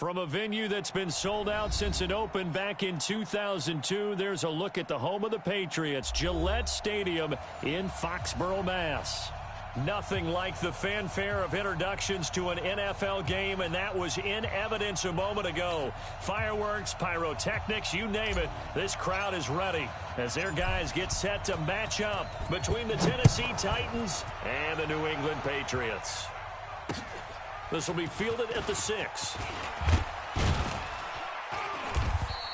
From a venue that's been sold out since it opened back in 2002, there's a look at the home of the Patriots, Gillette Stadium in Foxborough, Mass. Nothing like the fanfare of introductions to an NFL game, and that was in evidence a moment ago. Fireworks, pyrotechnics, you name it, this crowd is ready as their guys get set to match up between the Tennessee Titans and the New England Patriots. This will be fielded at the 6.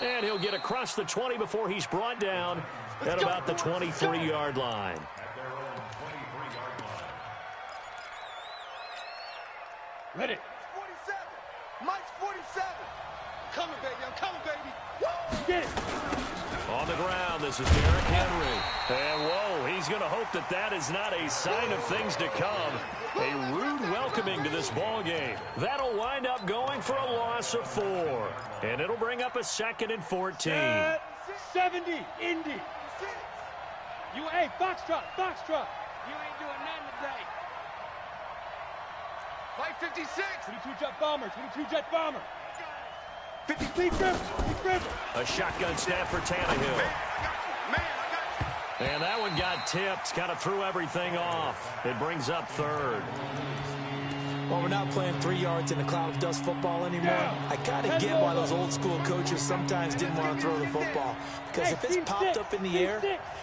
And he'll get across the 20 before he's brought down at about the 23-yard line. Ready. 47. Mike's 47. Coming, baby. I'm coming, baby. Woo! Get it. On the ground, this is Derrick Henry. And, whoa, he's going to hope that that is not a sign of things to come. A rude welcoming to this ball game. That'll wind up going for a loss of 4. And it'll bring up a 2nd and 14. 70, Indy. Hey, Foxtrot. You ain't doing nothing today. Mike 56. 22 jet bomber. 53 River. A shotgun snap for Tannehill. Man, I got you. And that one got tipped. Kind of threw everything off. It brings up 3rd. Well, we're not playing 3 yards in a cloud of dust football anymore. I kind of get why those old school coaches sometimes didn't want to throw the football. Because if it's popped up in the air,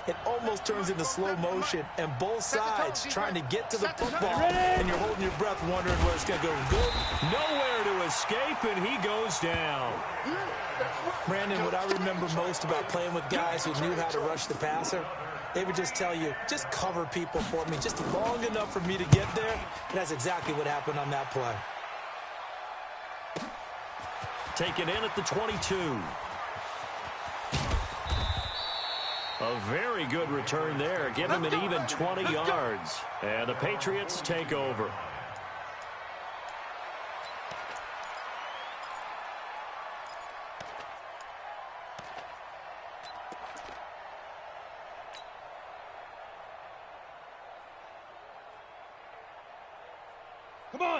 it almost turns into slow motion. And both sides trying to get to the football. And you're holding your breath wondering where it's going to go. Good. Nowhere to escape, and he goes down. Brandon, what I remember most about playing with guys who knew how to rush the passer, they would just tell you, just cover people for me, just long enough for me to get there. And that's exactly what happened on that play. Taken in at the 22. A very good return there. Give him an even 20 yards. And the Patriots take over.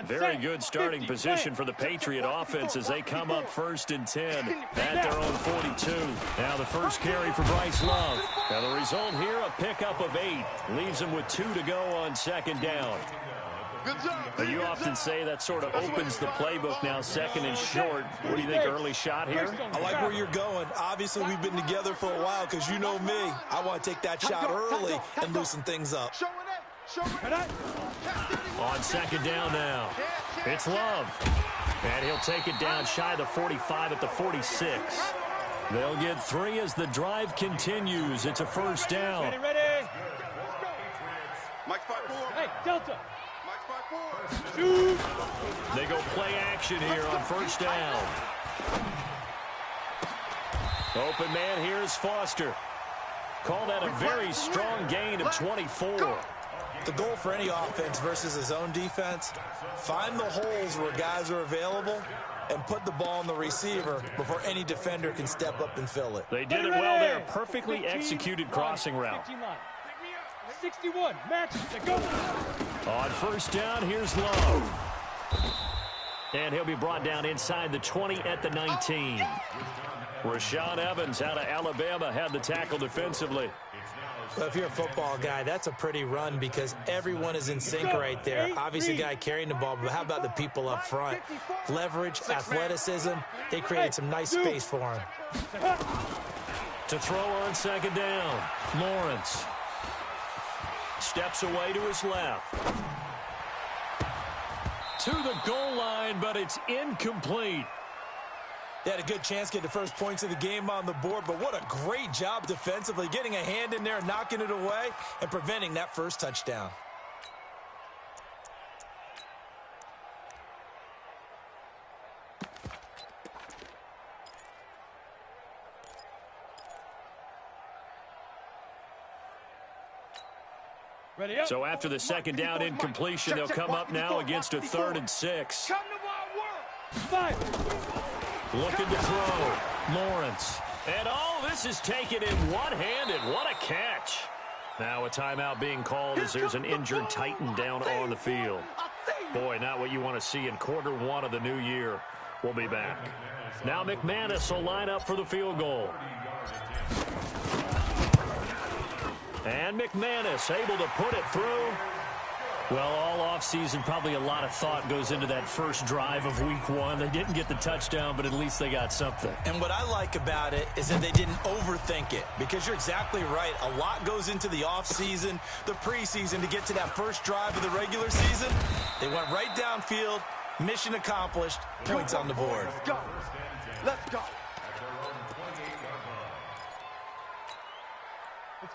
Very good starting position for the Patriot offense as they come up 1st and 10 at their own 42. Now the first carry for Bryce Love. Now the result here, a pickup of 8. Leaves him with 2 to go on 2nd down. Good job. But you often say that sort of opens the playbook now, 2nd and short. What do you think, early shot here? I like where you're going. Obviously, we've been together for a while because you know me. I want to take that shot early and loosen things up. On 2nd down now, it's Love. And he'll take it down shy of the 45 at the 46. They'll get 3 as the drive continues. It's a 1st down. Ready. Mike's 5-4. Hey, Delta. Mike's 5-4. Shoot. They go play action here on 1st down. Open man here is Foster. Call that a very strong gain of 24. The goal for any offense versus a zone defense, find the holes where guys are available and put the ball on the receiver before any defender can step up and fill it. They did it well there. Perfectly executed crossing route. 61, match, go. On 1st down, here's Love. And he'll be brought down inside the 20 at the 19. Rashaan Evans out of Alabama had the tackle defensively. Well, if you're a football guy, that's a pretty run because everyone is in sync right there. Obviously, the guy carrying the ball, but how about the people up front? Leverage, athleticism, they created some nice space for him. To throw on 2nd down, Lawrence. Steps away to his left. To the goal line, but it's incomplete. They had a good chance to get the first points of the game on the board, but what a great job defensively, getting a hand in there, knocking it away, and preventing that first touchdown. Ready up. So after the 2nd down incompletion, they'll come up now against a 3rd and 6. Come to my work. 5. Looking to throw. Lawrence. And all this is taken in one-handed. What a catch. Now a timeout being called as there's an injured Titan down on the field. Boy, not what you want to see in quarter 1 of the new year. will be back. Now McManus will line up for the field goal. And McManus able to put it through. Well, all offseason, probably a lot of thought goes into that first drive of week one. They didn't get the touchdown, but at least they got something. And what I like about it is that they didn't overthink it, because you're exactly right. A lot goes into the offseason, the preseason, to get to that first drive of the regular season. They went right downfield, mission accomplished, points on the board. Let's go. Let's go.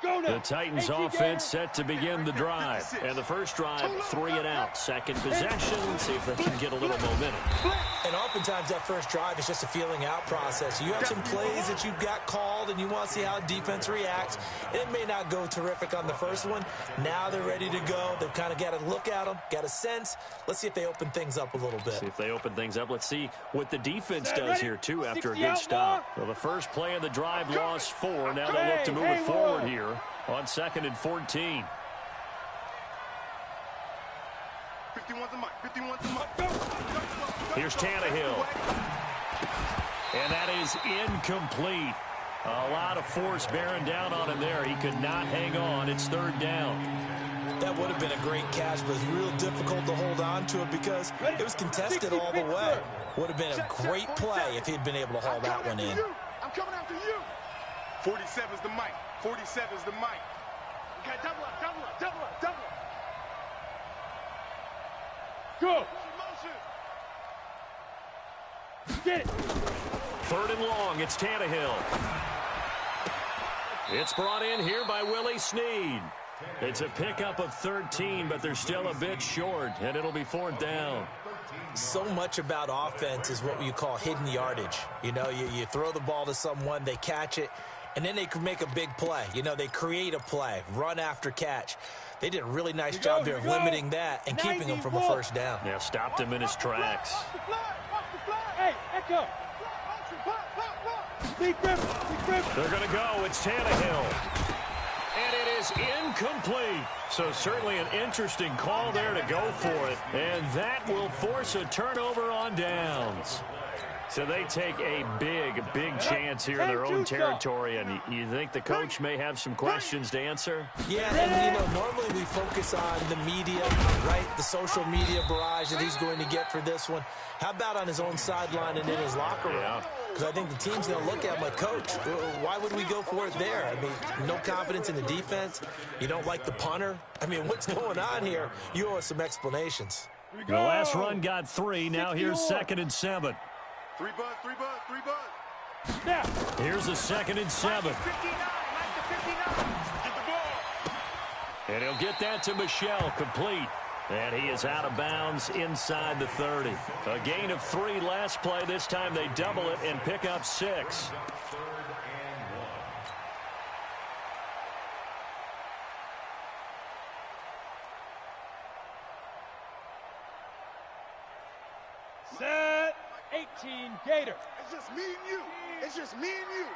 The Titans offense set to begin the drive. And the first drive, 3 and out. Second possession. See if they can get a little momentum. And oftentimes that first drive is just a feeling out process. You have some plays that you've got called and you want to see how defense reacts. It may not go terrific on the first one. Now they're ready to go. They've kind of got to look at them, got a sense. Let's see if they open things up a little bit. See if they open things up. Let's see what the defense does here, too, after a good stop. Well, the first play of the drive lost 4. Now they'll look to move it forward here on 2nd and 14. 51's the mic. 51's the mic. Here's Tannehill. And that is incomplete. A lot of force bearing down on him there. He could not hang on. It's 3rd down. That would have been a great catch, but it's real difficult to hold on to it because it was contested all the way. Would have been a great play if he'd been able to haul that one in. I'm coming after you. 47's the mic. 47's the mic. Okay, double up, double up, double up, double up. Go. Motion. Get it. 3rd and long. It's Tannehill. It's brought in here by Willie Snead. It's a pickup of 13, but they're still a bit short, and it'll be 4th down. So much about offense is what you call hidden yardage. You know, you throw the ball to someone, they catch it, and then they can make a big play. You know, they create a play, run after catch. They did a really nice job there of limiting that and keeping him from a first down. Yeah, stopped him in his tracks. Hey, Echo. They're going to go. It's Tannehill. And it is incomplete. So certainly an interesting call there to go for it. And that will force a turnover on downs. So they take a big chance here in their own territory. And you think the coach may have some questions to answer? Yeah, and, you know, normally we focus on the media, right? The social media barrage that he's going to get for this one. How about on his own sideline and in his locker room? Because I think the team's going to look at him like, Coach, why would we go for it there? I mean, no confidence in the defense. You don't like the punter. I mean, what's going on here? You owe us some explanations. The last run got 3. Now here's 2nd and 7. 3 buzz, 3 buzz, 3 buzz. Now. Here's a 2nd and 7. And he'll get that to Michel, complete. And he is out of bounds inside the 30. A gain of 3 last play. This time they double it and pick up 6. Set. 18, Gator. It's just me and you. It's just me and you.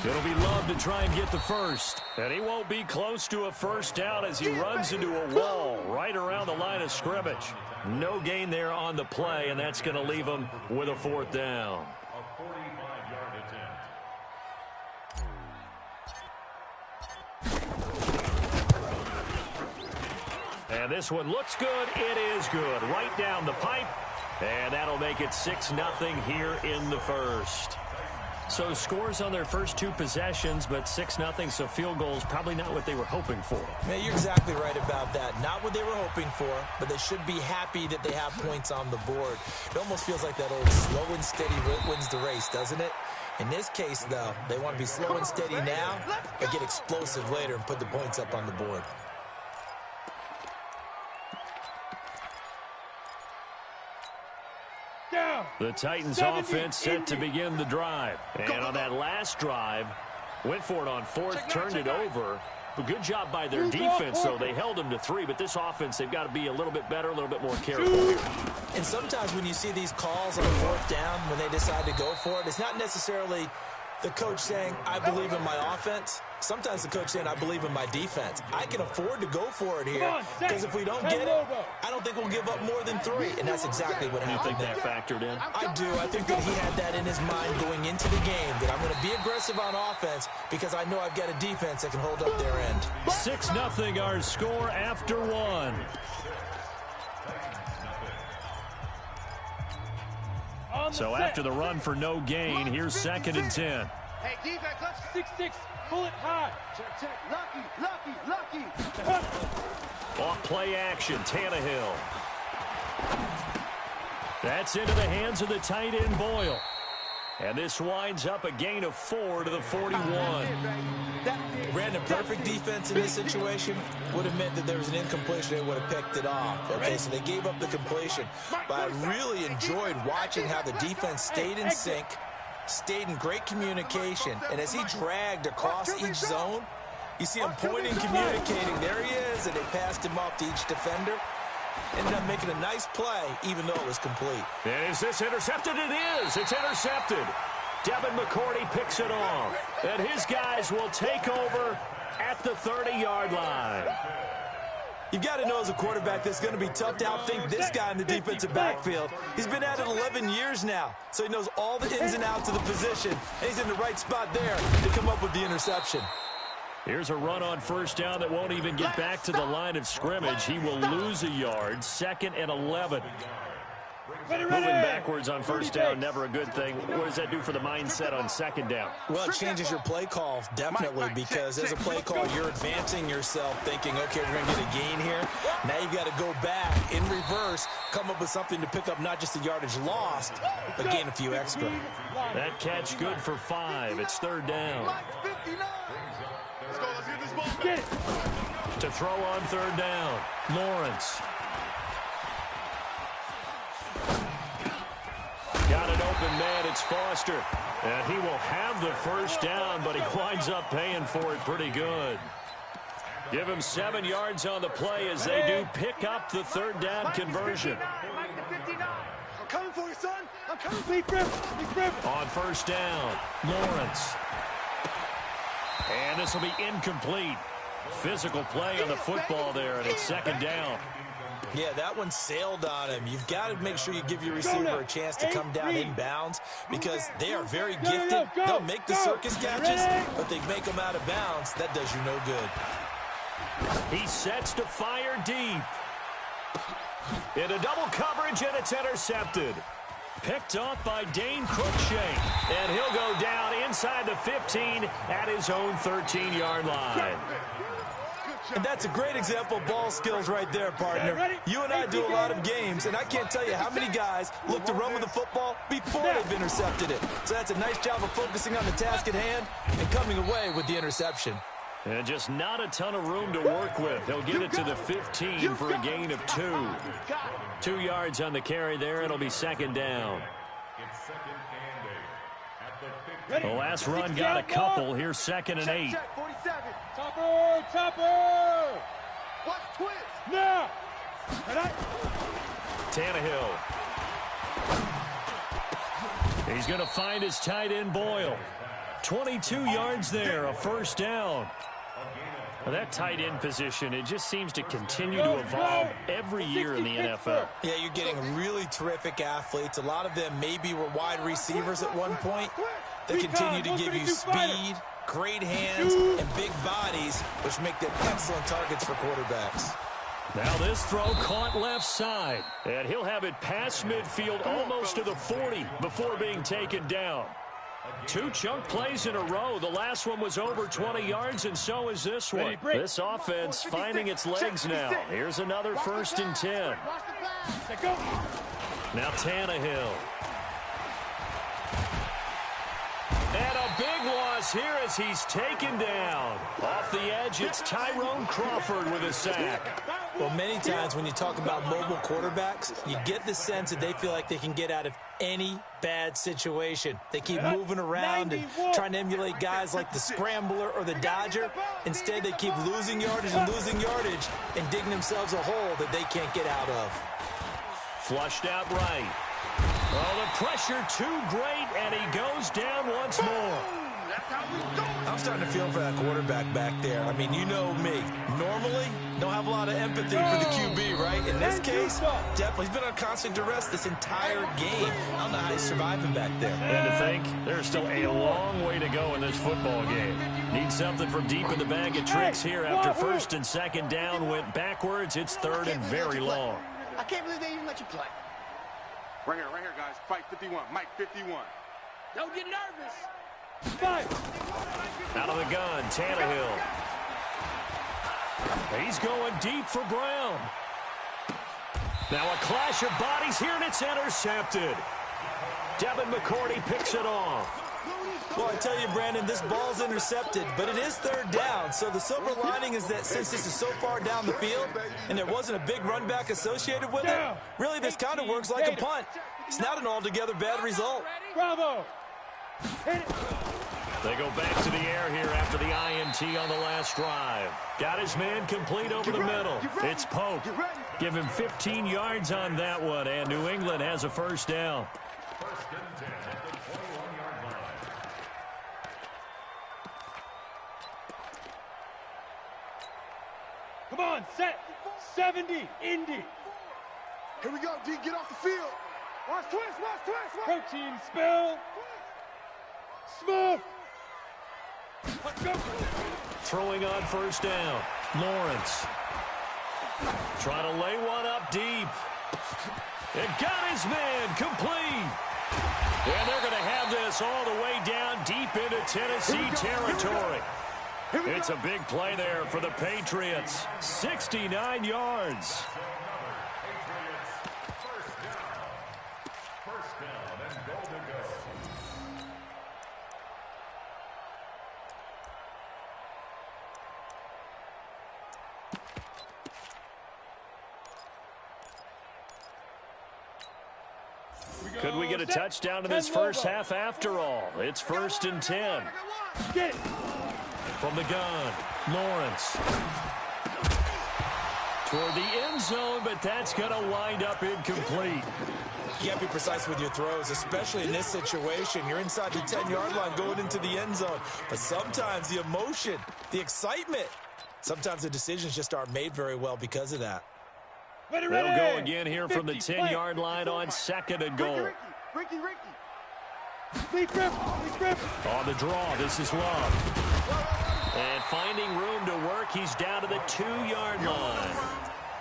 It'll be Love to try and get the first. And he won't be close to a first down as he runs into a wall right around the line of scrimmage. No gain there on the play, and that's going to leave him with a 4th down. A 45-yard attempt. And this one looks good. It is good. Right down the pipe. And that'll make it 6-0 here in the first. So scores on their first 2 possessions, but 6-0, so field goals probably not what they were hoping for. Man, you're exactly right about that. Not what they were hoping for, but they should be happy that they have points on the board. It almost feels like that old slow and steady wins the race, doesn't it? In this case, though, they want to be slow and steady now, but get explosive later and put the points up on the board. The Titans offense set to begin the drive. And on that last drive, went for it on 4th, turned it over. A good job by their defense, though. They held them to 3, but this offense, they've got to be a little bit better, a little bit more careful here. And sometimes when you see these calls on 4th down, when they decide to go for it, it's not necessarily The coach saying, I believe in my offense. Sometimes the coach saying, I believe in my defense. I can afford to go for it here because if we don't get it, I don't think we'll give up more than 3. And that's exactly what happened there. You think that factored in? I do. I think that he had that in his mind going into the game, that I'm going to be aggressive on offense because I know I've got a defense that can hold up their end. 6-0 our score after 1. So after the run for no gain, here's 2nd and 10. Hey, defense, let's 6-6. Pull it high. Check. Lucky. Off play action, Tannehill. That's into the hands of the tight end, Boyle. And this winds up a gain of 4 to the 41. Brandon, perfect defense in this situation would have meant that there was an incompletion. They would have picked it off. Okay, so they gave up the completion. But I really enjoyed watching how the defense stayed in sync, stayed in great communication. And as he dragged across each zone, you see him pointing, communicating. There he is, and they passed him off to each defender. Ended up making a nice play, even though it was complete. And is this intercepted? It is. It's intercepted. Devin McCourty picks it off. And his guys will take over at the 30-yard line. You've got to know as a quarterback that's going to be tough to outthink this guy in the defensive backfield. He's been at it 11 years now, so he knows all the ins and outs of the position. And he's in the right spot there to come up with the interception. Here's a run on first down that won't even get back to the line of scrimmage. He will lose a yard. 2nd and 11. Moving backwards on first down, never a good thing. What does that do for the mindset on 2nd down? Well, it changes your play call, definitely, because as a play call, you're advancing yourself, thinking, okay, we're going to get a gain here. Now you've got to go back in reverse, come up with something to pick up not just the yardage lost, but gain a few extra. That catch good for 5. It's 3rd down. Let's get this ball back. To throw on 3rd down, Lawrence. Got an open man, it's Foster. And he will have the first down, but he winds up paying for it pretty good. Give him 7 yards on the play as they do pick up the 3rd down conversion. I'm coming for you, son. I'm coming. Big grip. On first down, Lawrence. And this will be incomplete. Physical play on the football there, and it's 2nd down. Yeah, that one sailed on him. You've got to make sure you give your receiver a chance to come down inbounds because they are very gifted. They'll make the circus catches, but they make them out of bounds. That does you no good. He sets to fire deep. Into double coverage, and it's intercepted. Picked off by Dane Cruikshank. And he'll go down inside the 15 at his own 13-yard line. And that's a great example of ball skills right there, partner. You and I do a lot of games, and I can't tell you how many guys look to run with the football before they've intercepted it. So that's a nice job of focusing on the task at hand and coming away with the interception. And just not a ton of room to work with. He'll get it to the 15 for a gain of 2. 2 yards on the carry there. It'll be 2nd down. The last run got a couple. Here's 2nd and 8. Topper! Watch twist. Now! Tannehill. He's going to find his tight end, Boyle. 22 yards there, a first down. Well, that tight end position, it just seems to continue to evolve every year in the NFL. Yeah, you're getting really terrific athletes. A lot of them maybe were wide receivers at one point. They continue to give you speed, great hands, and big bodies, which make them excellent targets for quarterbacks. Now this throw caught left side, and he'll have it past midfield almost to the 40 before being taken down. 2 chunk plays in a row. The last one was over 20 yards, and so is this one. This offense finding its legs now. Here's another 1st and 10. Now Tannehill. And a big loss here as he's taken down. Off the edge, it's Tyrone Crawford with a sack. Well, many times when you talk about mobile quarterbacks, you get the sense that they feel like they can get out of any bad situation. They keep moving around and trying to emulate guys like the Scrambler or the Dodger. Instead, they keep losing yardage and digging themselves a hole that they can't get out of. Flushed out right. Oh, the pressure too great, and he goes down once more. I'm starting to feel for that quarterback back there. I mean, you know me. Normally, don't have a lot of empathy for the QB, right? In this case, definitely. He's been on constant duress this entire game. I don't know how he's surviving back there. And to think, there's still a long way to go in this football game. Need something from deep in the bag of tricks here after first and second down went backwards. It's third and very long. I can't believe they even let you play. Right here, guys. Fight 51. Mike 51. Don't get nervous. Out of the gun, Tannehill. He's going deep for Brown. Now a clash of bodies here, and it's intercepted. Devin McCourty picks it off. Well, I tell you, Brandon, this ball's intercepted, but it is third down. So the silver lining is that since this is so far down the field and there wasn't a big run back associated with it, really this kind of works like a punt. It's not an altogether bad result. Bravo. Hit it. They go back to the air here after the INT on the last drive. Got his man complete over the middle. It's Pope. Give him 15 yards on that one, and New England has a first down. First and 10 at the 21-yard line. Come on, set. 70, Indy. Here we go, D. Get off the field. Watch twist. Protein spill. Smooth. Let's go. Throwing on first down. Lawrence. Trying to lay one up deep. It got his man complete. And they're going to have this all the way down deep into Tennessee territory. It's a big play there for the Patriots. 69 yards. First down and goal to go. Could we get a touchdown in this first half after all? It's first and 10. Get it. From the gun, Lawrence. Toward the end zone, but that's going to wind up incomplete. You got to be precise with your throws, especially in this situation. You're inside the 10-yard line going into the end zone. But sometimes the emotion, the excitement, sometimes the decisions just aren't made very well because of that. Ready. They'll go again here from the 10-yard line on second and goal. Ricky. Lead grip. On the draw, this is Love. And finding room to work, he's down to the 2-yard line.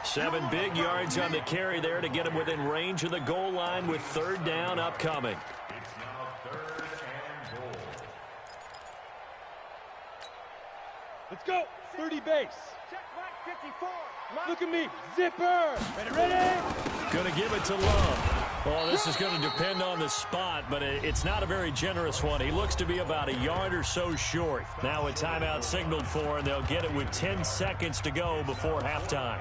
7 big yards on the carry there to get him within range of the goal line with third down upcoming. It's now third and goal. Let's go. 30 base. Look at me. Zipper. Ready. Going to give it to Love. Well, this is going to depend on the spot, but it's not a very generous one. He looks to be about a yard or so short. Now a timeout signaled for, and they'll get it with 10 seconds to go before halftime.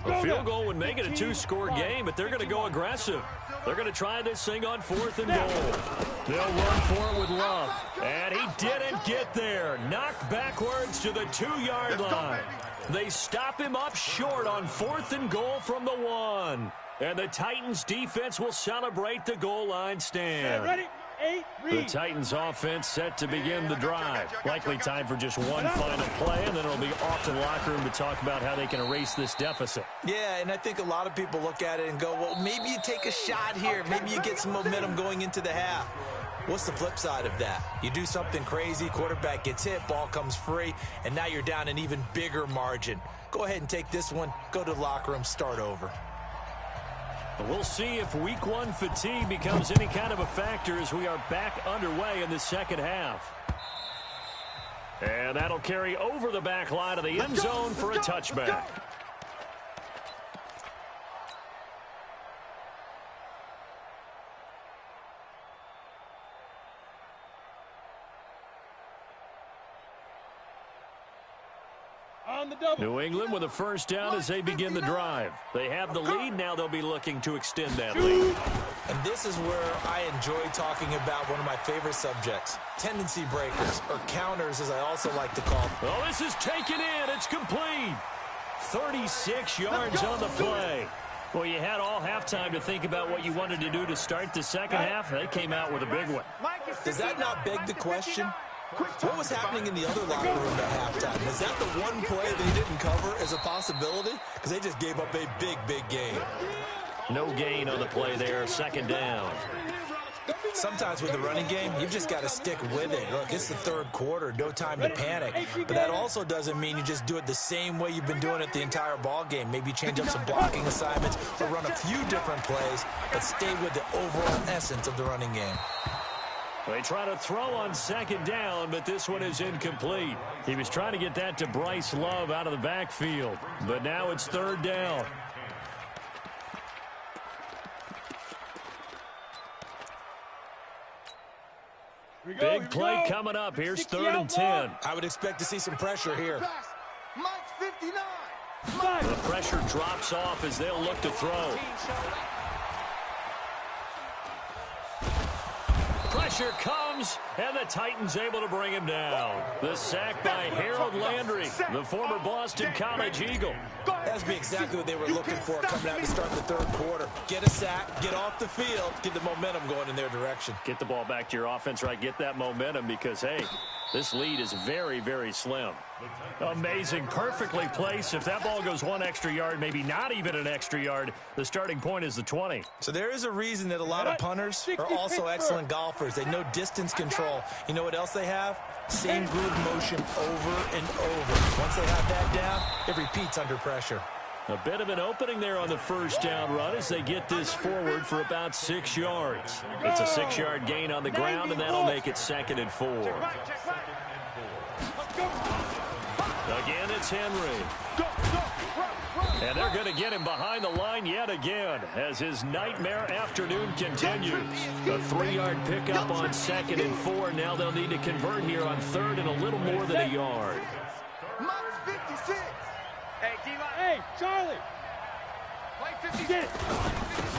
A field goal would make it a 2-score game, but they're going to go aggressive. They're going to try this thing on 4th and goal. They'll run for it with Love. And he didn't get there. Knocked backwards to the 2-yard line. They stop him up short on 4th and goal from the 1. And the Titans defense will celebrate the goal line stand. Ready. 8, The Titans offense set to begin the drive. Likely time for just one final play, and then it'll be off to the locker room to talk about how they can erase this deficit. Yeah, and I think a lot of people look at it and go, well, maybe you take a shot here. Maybe you get some momentum going into the half. What's the flip side of that? You do something crazy, quarterback gets hit, ball comes free, and now you're down an even bigger margin. Go ahead and take this one, go to the locker room, start over. But we'll see if week 1 fatigue becomes any kind of a factor as we are back underway in the second half. And that'll carry over the back line of the end zone for a touchback. On the double. New England with a first down as they begin the drive. They have the lead. Now they'll be looking to extend that lead. And this is where I enjoy talking about one of my favorite subjects, tendency breakers, or counters as I also like to call them. Well, this is taken in. It's complete. 36 yards on the play. Well, you had all halftime to think about what you wanted to do to start the second half. They came out with a big one. Does that not beg the question? What was happening in the other locker room at halftime? Was that the one play they didn't cover as a possibility? Because they just gave up a big, big gain. No gain on the play there, second down. Sometimes with the running game, you've just got to stick with it. Look, it's the third quarter, no time to panic. But that also doesn't mean you just do it the same way you've been doing it the entire ball game. Maybe change up some blocking assignments or run a few different plays, but stay with the overall essence of the running game. They try to throw on second down, but this one is incomplete. He was trying to get that to Bryce Love out of the backfield, but now it's third down. Big play coming up. Here's 3rd and 10. I would expect to see some pressure here. Mike's 59. The pressure drops off as they'll look to throw. Pressure comes, and the Titans able to bring him down. The sack by Harold Landry, the former Boston College Eagle. That's exactly what they were looking for coming out to start the third quarter. Get a sack, get off the field, get the momentum going in their direction. Get the ball back to your offense, right? Get that momentum because, hey, this lead is very, very slim. Amazing, perfectly placed. If that ball goes 1 extra yard, maybe not even an extra yard, the starting point is the 20. So there is a reason that a lot of punters are also excellent golfers. They know distance control. You know what else they have? Same groove motion over and over. Once they have that down, it repeats under pressure. A bit of an opening there on the first down run as they get this forward for about 6 yards. It's a 6-yard gain on the ground, and that'll make it 2nd and 4. Again, it's Henry. And they're going to get him behind the line yet again as his nightmare afternoon continues. A 3-yard pickup on 2nd and 4. Now they'll need to convert here on 3rd and a little more than a yard. Mike's 56. Hey, Charlie.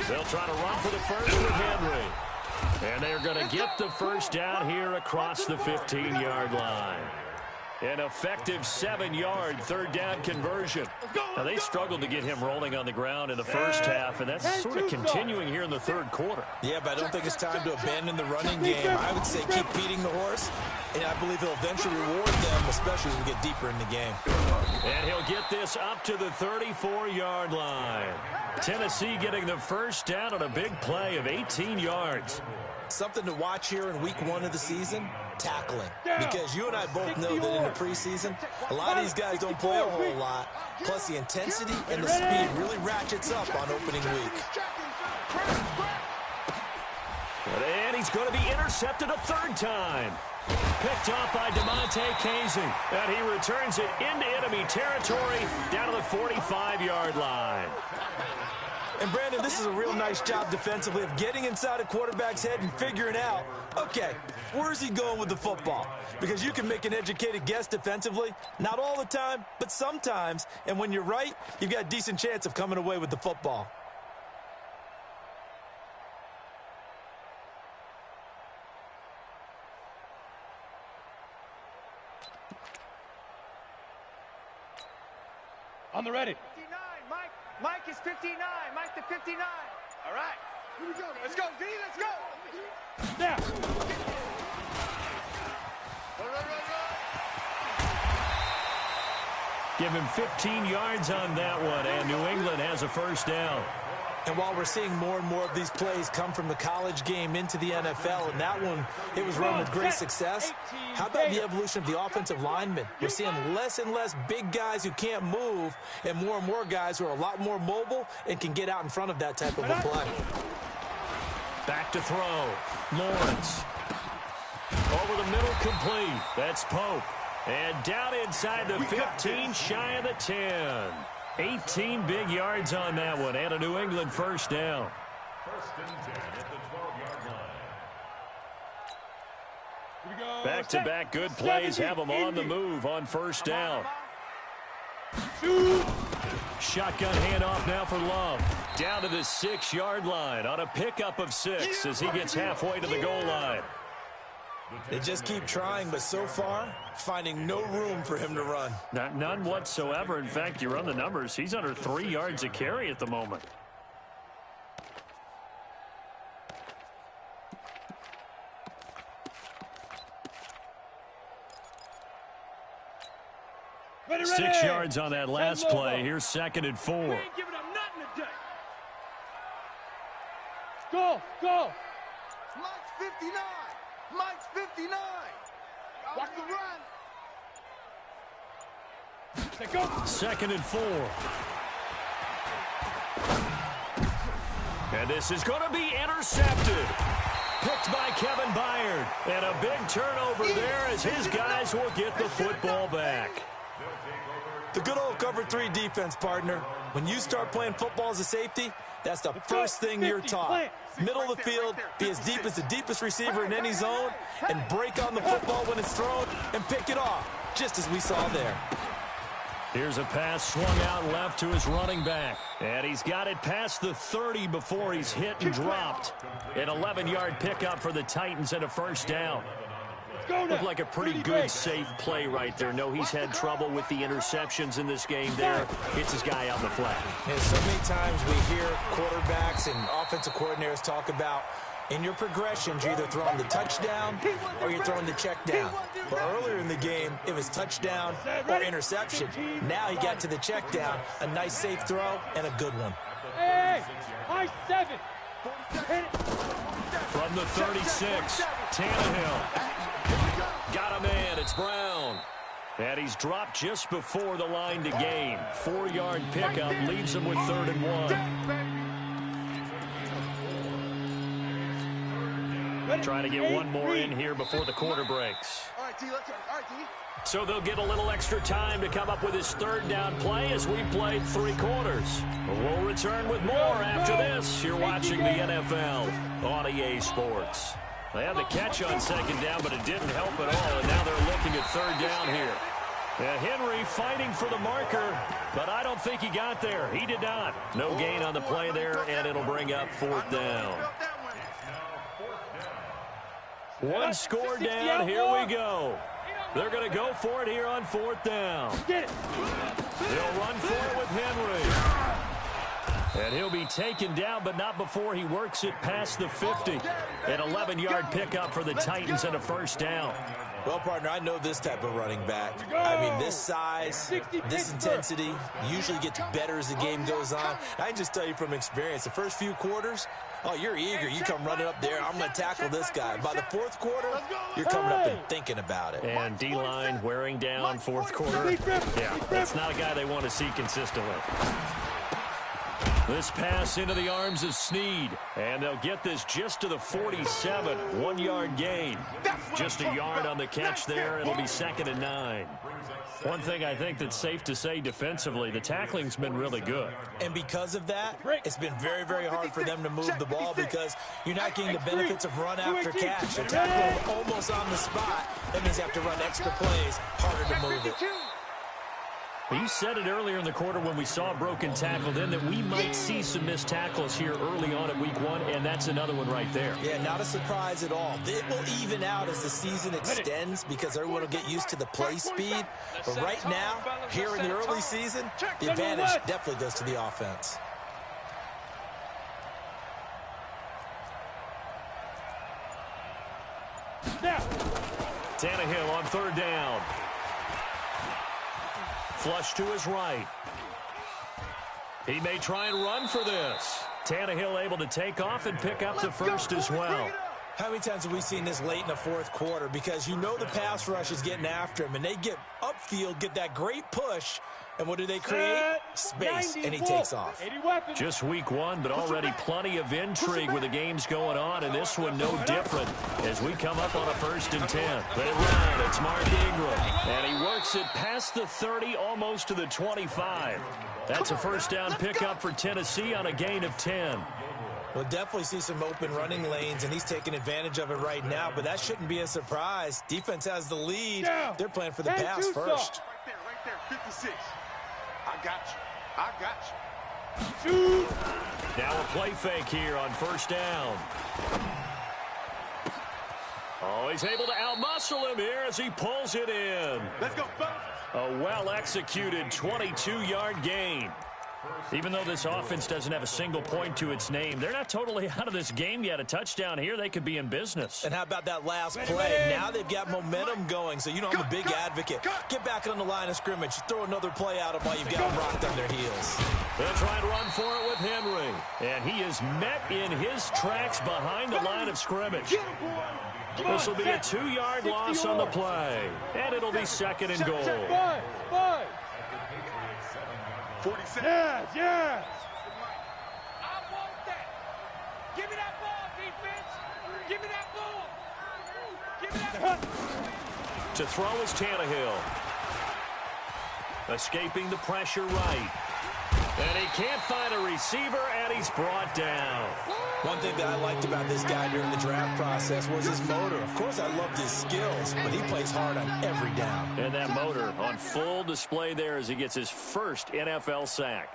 They'll try to run for the first with Henry. And they're going to get the first down here across the 15-yard line. An effective 7-yard third down conversion. Now, they struggled to get him rolling on the ground in the first half, and that's sort of continuing here in the third quarter. Yeah, but I don't think it's time to abandon the running game. I would say keep feeding the horse, and I believe he'll eventually reward them, especially as we get deeper in the game. And he'll get this up to the 34-yard line. Tennessee getting the first down on a big play of 18 yards. Something to watch here in week 1 of the season, tackling. Because you and I both know that in the preseason, a lot of these guys don't play a whole lot. Plus, the intensity and the speed really ratchets up on opening week. And he's going to be intercepted a 3rd time. Picked off by DeMonte Casey. And he returns it into enemy territory down to the 45-yard line. And, Brandon, this is a real nice job defensively of getting inside a quarterback's head and figuring out, okay, where's he going with the football? Because you can make an educated guess defensively, not all the time, but sometimes. And when you're right, you've got a decent chance of coming away with the football. On the ready. 59, Mike. Mike is 59. Mike to 59. All right. Here we go. Let's go, D. Let's go. Now. Run. Give him 15 yards on that one, and New England has a first down. And while we're seeing more and more of these plays come from the college game into the NFL, and that one, it was run with great success, how about the evolution of the offensive linemen? We're seeing less and less big guys who can't move and more guys who are a lot more mobile and can get out in front of that type of a play. Back to throw. Lawrence. Over the middle, complete. That's Pope. And down inside the 15, shy of the 10. 18 big yards on that one, and a New England first down. 1st and 10 at the 12-yard line. Back-to-back good plays have them on the move on first down. Shoot. Shotgun handoff now for Love. Down to the 6-yard line on a pickup of 6 as he gets halfway to the goal line. They just keep trying, but so far, finding no room for him to run. None whatsoever. In fact, you run the numbers. He's under 3 yards a carry at the moment. Ready, 6 yards on that last play. Here's 2nd and 4. We ain't giving up nothing today. Go, go. Mike's 59. Mike's 59. Watch the run. Say go. 2nd and 4. And this is going to be intercepted. Picked by Kevin Byard. And a big turnover there as his guys will get the football back. The good old cover 3 defense, partner. When you start playing football as a safety, that's the first thing you're taught. Middle of the field, be as deep as the deepest receiver in any zone, and break on the football when it's thrown and pick it off, just as we saw there. Here's a pass swung out left to his running back. And he's got it past the 30 before he's hit and dropped. An 11-yard pickup for the Titans and a first down. Looked like a pretty good, safe play right there. No, he's had trouble with the interceptions in this game there. Hits his guy out in the flat. And so many times we hear quarterbacks and offensive coordinators talk about in your progressions, you're either throwing the touchdown or you're throwing the check down. But earlier in the game, it was touchdown or interception. Now he got to the check down, a nice safe throw, and a good one. Hey, high 7. From the 36, Tannehill. Got a man, it's Brown. And he's dropped just before the line to gain. 4-yard pickup leaves him with 3rd and 1. Trying to get one more in here before the quarter breaks. So they'll get a little extra time to come up with his 3rd down play as we played 3 quarters. We'll return with more after this. You're watching the NFL on EA Sports. They had the catch on 2nd down, but it didn't help at all, and now they're looking at 3rd down here. And Henry fighting for the marker, but I don't think he got there. He did not. No gain on the play there, and it'll bring up 4th down. One score down. Here we go. They're going to go for it here on 4th down. They'll run for it with Henry. And he'll be taken down, but not before he works it past the 50. An 11-yard pickup for the Titans and a first down. Well, partner, I know this type of running back. I mean, this size, this intensity usually gets better as the game goes on. I can just tell you from experience, the first few quarters, oh, you're eager. You come running up there. I'm going to tackle this guy. By the 4th quarter, you're coming up and thinking about it. And D-line wearing down 4th quarter. Yeah, that's not a guy they want to see consistently. This pass into the arms of Snead. And they'll get this just to the 47. 1-yard gain. Just a yard on the catch there. It'll be 2nd and 9. One thing I think that's safe to say defensively, the tackling's been really good. And because of that, it's been very, very hard for them to move the ball because you're not getting the benefits of run after catch. A tackle almost on the spot. That means you have to run extra plays, harder to move it. You said it earlier in the quarter when we saw a broken tackle then that we might see some missed tackles here early on at week 1, and that's another one right there. Yeah, not a surprise at all. It will even out as the season extends because everyone will get used to the play speed. But right now, here in the early season, the advantage definitely goes to the offense. Tannehill on 3rd down. Flush to his right. He may try and run for this. Tannehill able to take off and pick up the first as well. How many times have we seen this late in the 4th quarter? Because you know the pass rush is getting after him, and they get upfield, get that great push, and what do they create? Space, and he takes off. Just week 1, but already plenty of intrigue with the games going on, and this one no different as we come up on a 1st and 10. They run. It's Mark Ingram, and he works it past the 30, almost to the 25. That's a 1st down pickup for Tennessee on a gain of 10. We'll definitely see some open running lanes, and he's taking advantage of it right now, but that shouldn't be a surprise. Defense has the lead. They're playing for the pass first. Right there, 56. I got you. I got you. Shoot. Now a play fake here on first down. Oh, he's able to outmuscle him here as he pulls it in. Let's go, fellas. A well-executed 22-yard gain. Even though this offense doesn't have a single point to its name, they're not totally out of this game yet. A touchdown here, they could be in business. And how about that last play? Now they've got momentum going, so you know I'm a big advocate. Get back on the line of scrimmage. Throw another play out of while you've got them rocked on their heels. They'll try and run for it with Henry. And he is met in his tracks behind the line of scrimmage. This will be a 2-yard loss on the play. And it'll be second and goal. 47. Yes, yes. I want that. Give me that ball, defense. Give me that ball. Give me that ball. To throw is Tannehill. Escaping the pressure right. And he can't find a receiver, and he's brought down. One thing that I liked about this guy during the draft process was his motor. Of course, I loved his skills, but he plays hard on every down. And that motor on full display there as he gets his first NFL sack.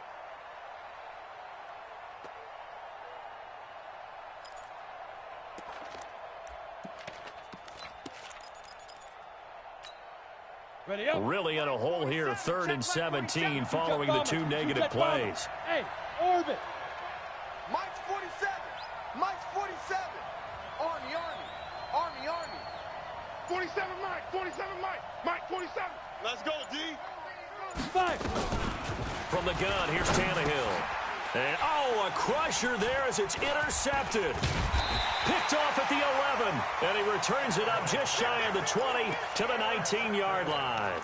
Ready up. Really in a hole here, 3rd and 17 following the 2 negative plays. Hey, orbit. Mike's 47. Mike's 47. Army, Army. Army, Army. 47 Mike. 47 Mike. Mike 47. Let's go, D. 5. From the gun, here's Tannehill. And, oh, a crusher there as it's intercepted. Picked off at the 11. And he returns it up just shy of the 20 to the 19-yard line.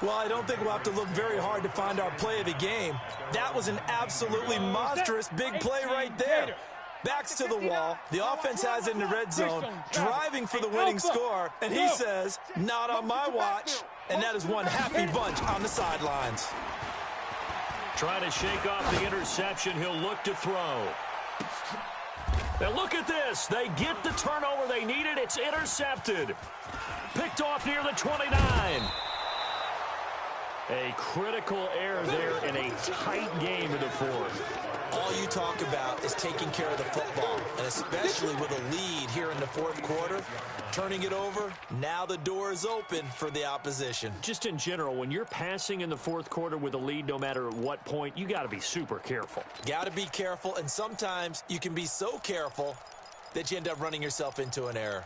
Well, I don't think we'll have to look very hard to find our play of the game. That was an absolutely monstrous big play right there. Backs to the wall. The offense has it in the red zone, driving for the winning score. And he says, not on my watch. And that is one happy bunch on the sidelines. Trying to shake off the interception. He'll look to throw. And look at this. They get the turnover they needed. It's intercepted. Picked off near the 29. A critical error there in a tight game in the fourth. All you talk about is taking care of the football, and especially with a lead here in the fourth quarter, turning it over, now the door is open for the opposition. Just in general, when you're passing in the fourth quarter with a lead, no matter at what point, you got to be super careful. Got to be careful, and sometimes you can be so careful that you end up running yourself into an error.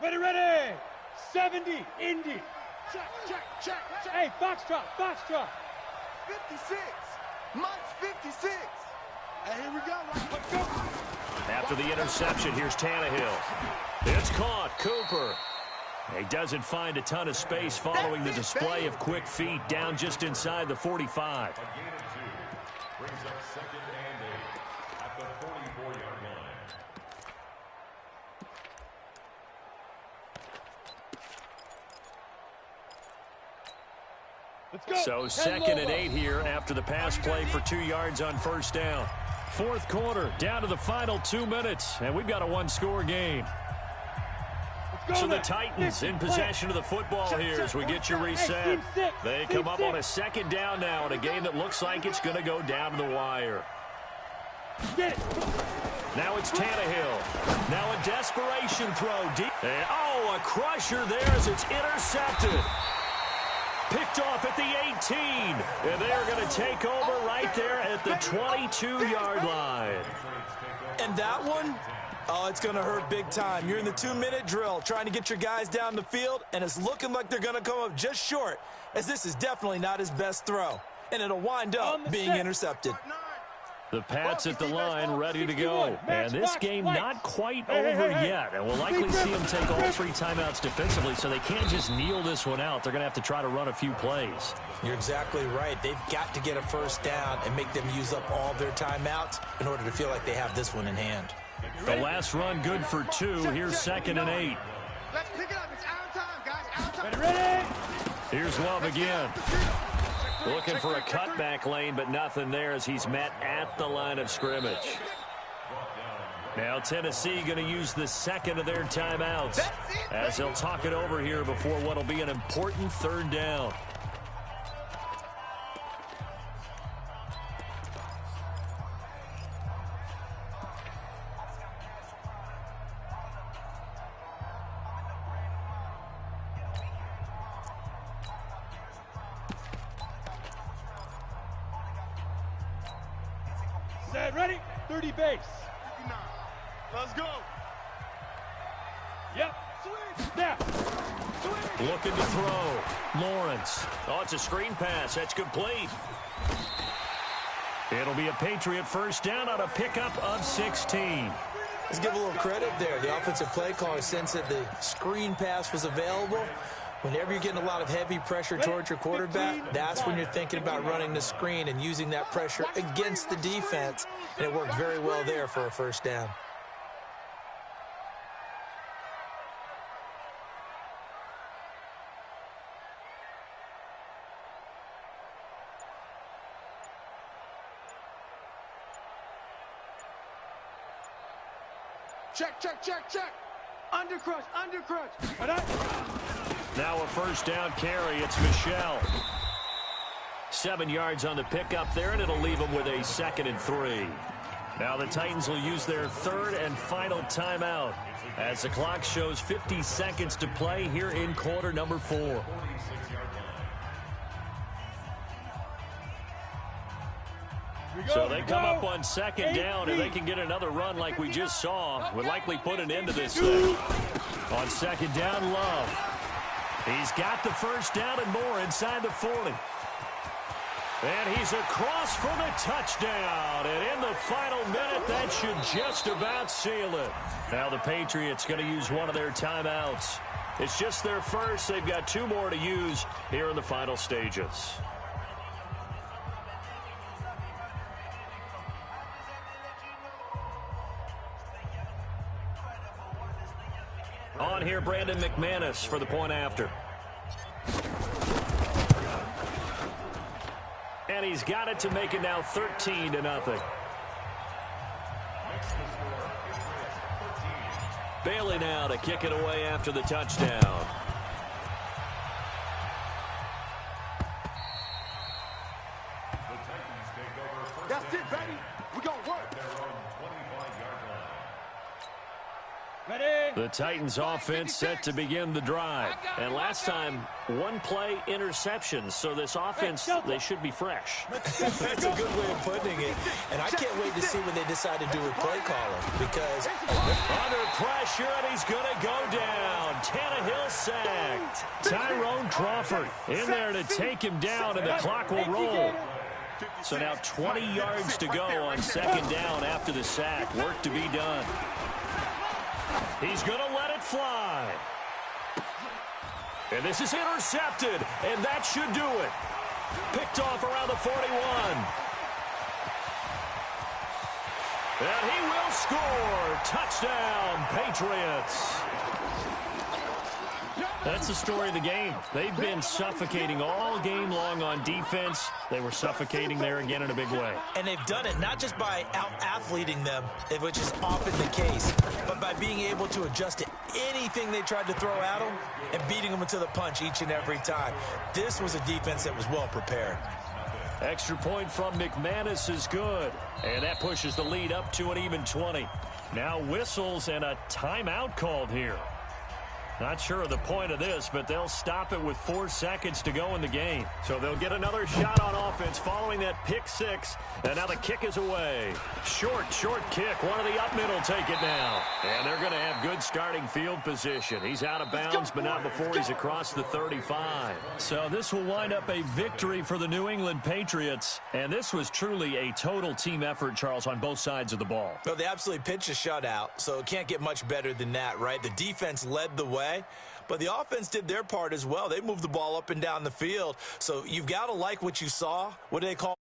Ready, ready. 70, Indy. Check, check, check, check. Hey, Foxtrot, Foxtrot. 56. Mike's 56. Hey, here we go. Let's go. After the interception, here's Tannehill. It's caught. Cooper. He doesn't find a ton of space following the display of quick feet down just inside the 45. Brings up 2nd and 8 at the 44-yard line. Let's go. So 2nd and 8 here after the pass play for 2 yards on first down. Fourth quarter, down to the final 2 minutes, and we've got a one-score game. So the Titans in possession of the football here as we get you reset. They come up on a 2nd down now in a game that looks like it's going to go down to the wire. Get it. Now it's Tannehill. Now a desperation throw deep. And, oh, a crusher there as it's intercepted. Picked off at the 18. And they're going to take over right there at the 22-yard line. And that one, oh, it's going to hurt big time. You're in the 2-minute drill trying to get your guys down the field, and it's looking like they're going to come up just short, as this is definitely not his best throw. And it'll wind up being intercepted. The Pats at the line ready to go. And this game not quite over yet. And we'll likely see them take all 3 timeouts defensively, so they can't just kneel this one out. They're going to have to try to run a few plays. You're exactly right. They've got to get a first down and make them use up all their timeouts in order to feel like they have this one in hand. The last run good for 2. Here's 2nd and 8. Let's pick it up. It's out of time, guys. Out of time. Ready. Here's Love again. Looking for a cutback lane, but nothing there as he's met at the line of scrimmage. Now Tennessee going to use the second of their timeouts as they'll talk it over here before what will be an important third down. Set, ready? 30 base. Let's go. Yep. Snap. Looking to throw. Lawrence. Oh, it's a screen pass. That's complete. It'll be a Patriot first down on a pickup of 16. Let's give a little credit there. The offensive play caller sensed that the screen pass was available. Whenever you're getting a lot of heavy pressure towards your quarterback, that's when you're thinking about running the screen and using that pressure against the defense. And it worked very well there for a first down. Check. Undercrush. Now a first down carry. It's Michel. 7 yards on the pickup there, and it'll leave them with a 2nd and 3. Now the Titans will use their third and final timeout as the clock shows 50 seconds to play here in quarter number 4. So they come up on 2nd down, and they can get another run like we just saw. Would likely put an end to this thing. On 2nd down, Love. He's got the first down and more inside the 40. And he's across for the touchdown. And in the final minute, that should just about seal it. Now the Patriots going to use one of their timeouts. It's just their first. They've got 2 more to use here in the final stages. On here, Brandon McManus for the point after. And he's got it to make it now 13-0. Bailey now to kick it away after the touchdown. That's it, baby. We're going to work. Ready? The Titans offense set to begin the drive. And last time, 1 play interception. So this offense, they should be fresh. That's a good way of putting it. And I can't wait to see what they decide to do with play calling. Because under pressure, and he's going to go down. Tannehill sacked. Tyrone Crawford in there to take him down, and the clock will roll. So now 20 yards to go on 2nd down after the sack. Work to be done. He's going to let it fly. And this is intercepted, and that should do it. Picked off around the 41. And he will score. Touchdown, Patriots. That's the story of the game. They've been suffocating all game long on defense. They were suffocating there again in a big way. And they've done it not just by out-athleting them, which is often the case, but by being able to adjust to anything they tried to throw at them and beating them to the punch each and every time. This was a defense that was well prepared. Extra point from McManus is good. And that pushes the lead up to an even 20. Now whistles and a timeout called here. Not sure of the point of this, but they'll stop it with 4 seconds to go in the game. So they'll get another shot on offense following that pick 6. And now the kick is away. Short kick. One of the up middle take it now. And they're going to have good starting field position. He's out of bounds, but not before he's across the 35. So this will wind up a victory for the New England Patriots. And this was truly a total team effort, Charles, on both sides of the ball. Well, they absolutely pitched a shutout, so it can't get much better than that, right? The defense led the way. But the offense did their part as well. They moved the ball up and down the field. So you've got to like what you saw. What do they call